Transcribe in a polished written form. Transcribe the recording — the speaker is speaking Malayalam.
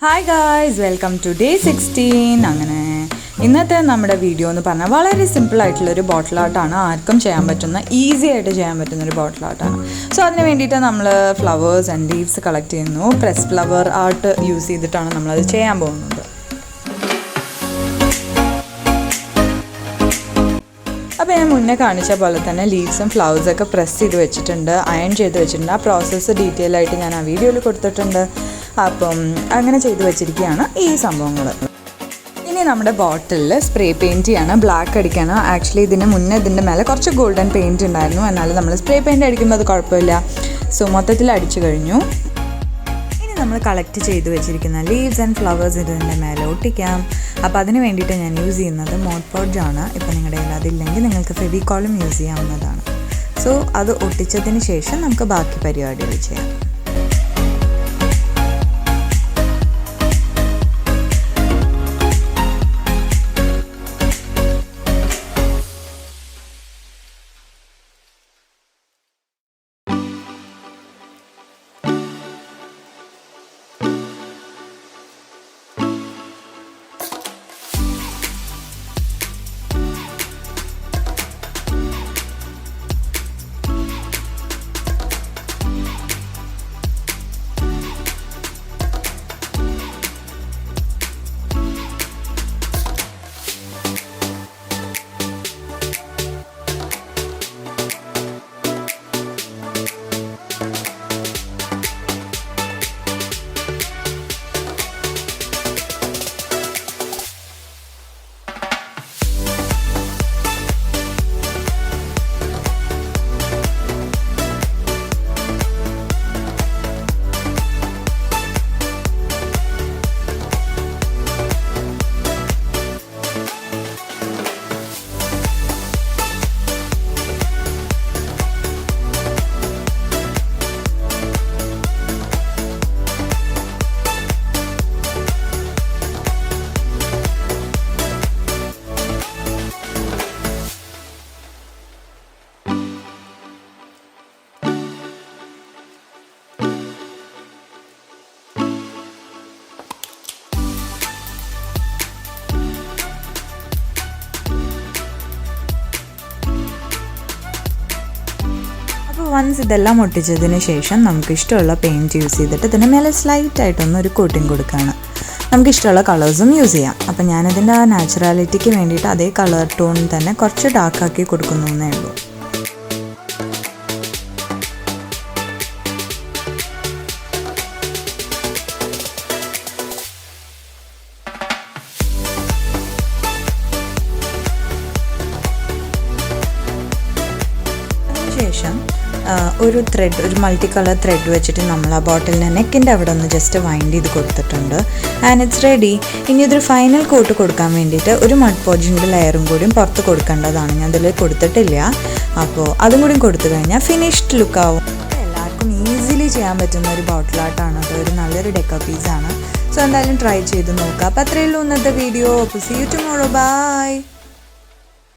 Hi guys, welcome to Day16. അങ്ങനെ ഇന്നത്തെ നമ്മുടെ വീഡിയോ എന്ന് പറഞ്ഞാൽ വളരെ സിമ്പിൾ ആയിട്ടുള്ളൊരു ബോട്ടിൽ ആർട്ടാണ്. ആർക്കും ചെയ്യാൻ പറ്റുന്ന, ഈസി ആയിട്ട് ചെയ്യാൻ പറ്റുന്നൊരു ബോട്ടിൽ ആർട്ടാണ്. സോ അതിന് വേണ്ടിയിട്ട് നമ്മൾ ഫ്ലവേഴ്സ് ആൻഡ് ലീവ്സ് കളക്ട് ചെയ്യുന്നു. പ്രസ് ഫ്ലവർ ആർട്ട് യൂസ് ചെയ്തിട്ടാണ് നമ്മളത് ചെയ്യാൻ പോകുന്നത്. അപ്പോൾ ഞാൻ മുന്നേ കാണിച്ച പോലെ തന്നെ ലീവ്സും ഫ്ലവേഴ്സൊക്കെ പ്രസ് ചെയ്ത് വെച്ചിട്ടുണ്ട്, അയൺ ചെയ്ത് വെച്ചിട്ടുണ്ട്. ആ പ്രോസസ്സ് ഡീറ്റെയിൽ ആയിട്ട് ഞാൻ ആ വീഡിയോയിൽ കൊടുത്തിട്ടുണ്ട്. അപ്പം അങ്ങനെ ചെയ്ത് വെച്ചിരിക്കുകയാണ് ഈ സംഭവങ്ങൾ. ഇനി നമ്മുടെ ബോട്ടിലിൽ സ്പ്രേ പെയിൻറ്റ് ചെയ്യാണ്, ബ്ലാക്ക് അടിക്കാണ്. ആക്ച്വലി ഇതിന് മുന്നേ ഇതിൻ്റെ മേലെ കുറച്ച് ഗോൾഡൻ പെയിൻറ്റ് ഉണ്ടായിരുന്നു, എന്നാലും നമ്മൾ സ്പ്രേ പെയിൻറ്റ് അടിക്കുമ്പോൾ അത് കുഴപ്പമില്ല. സോ മൊത്തത്തിൽ അടിച്ചു കഴിഞ്ഞു. ഇനി നമ്മൾ കളക്ട് ചെയ്ത് വെച്ചിരിക്കുന്ന ലീവ്സ് ആൻഡ് ഫ്ലവേഴ്സ് ഇതിൻ്റെ മേലെ ഒട്ടിക്കാം. അപ്പോൾ അതിന് വേണ്ടിയിട്ട് ഞാൻ യൂസ് ചെയ്യുന്നത് മോഡ് പോഡ്ജാണ്. ഇപ്പോൾ നിങ്ങളുടെ കയ്യിൽ അതില്ലെങ്കിൽ നിങ്ങൾക്ക് ഫെവിക്കോളും യൂസ് ചെയ്യാവുന്നതാണ്. സോ അത് ഒട്ടിച്ചതിന് ശേഷം നമുക്ക് ബാക്കി പരിപാടികൾ ചെയ്യാം. വൺസ് ഇതെല്ലാം ഒട്ടിച്ചതിന് ശേഷം നമുക്ക് ഇഷ്ടമുള്ള പെയിൻറ്റ് യൂസ് ചെയ്തിട്ട് ഇതിന് മേലെ സ്ലൈറ്റായിട്ടൊന്ന് ഒരു കോട്ടിങ് കൊടുക്കുകയാണ്. നമുക്ക് ഇഷ്ടമുള്ള കളേഴ്സും യൂസ് ചെയ്യാം. അപ്പം ഞാനതിൻ്റെ ആ നാച്ചുറാലിറ്റിക്ക് വേണ്ടിയിട്ട് അതേ കളർ ടോൺ തന്നെ കുറച്ച് ഡാർക്കാക്കി കൊടുക്കുന്നേ ഉള്ളൂ. അതിനുശേഷം ഒരു മൾട്ടി കളർ ത്രെഡ് വെച്ചിട്ട് നമ്മൾ ആ ബോട്ടിലിൻ്റെ നെക്കിൻ്റെ അവിടെ ഒന്ന് ജസ്റ്റ് വൈൻഡ് ചെയ്ത് കൊടുത്തിട്ടുണ്ട്. And it's ready. ഇനി ഇതൊരു ഫൈനൽ കോട്ട് കൊടുക്കാൻ വേണ്ടിയിട്ട് ഒരു മഡ് പോഡ്ജിൻ്റെ ലെയറും കൂടിയും പുറത്ത് കൊടുക്കേണ്ടതാണ്. ഞാൻ അതിൽ കൊടുത്തിട്ടില്ല. അപ്പോൾ അതും കൂടി കൊടുത്തു കഴിഞ്ഞാൽ ഫിനിഷ്ഡ് ലുക്ക് ആവും. എല്ലാവർക്കും ഈസിലി ചെയ്യാൻ പറ്റുന്ന ഒരു ബോട്ടിൽ ആർട്ടാണ്. അത് ഒരു നല്ലൊരു ഡെക്കർ പീസാണ്. സോ എന്തായാലും ട്രൈ ചെയ്ത് നോക്കുക. അപ്പോൾ അത്രയേ ഉള്ളൂ ഇന്നത്തെ വീഡിയോ. അപ്പോൾ സീ യു ടുമോറോ. ബൈ.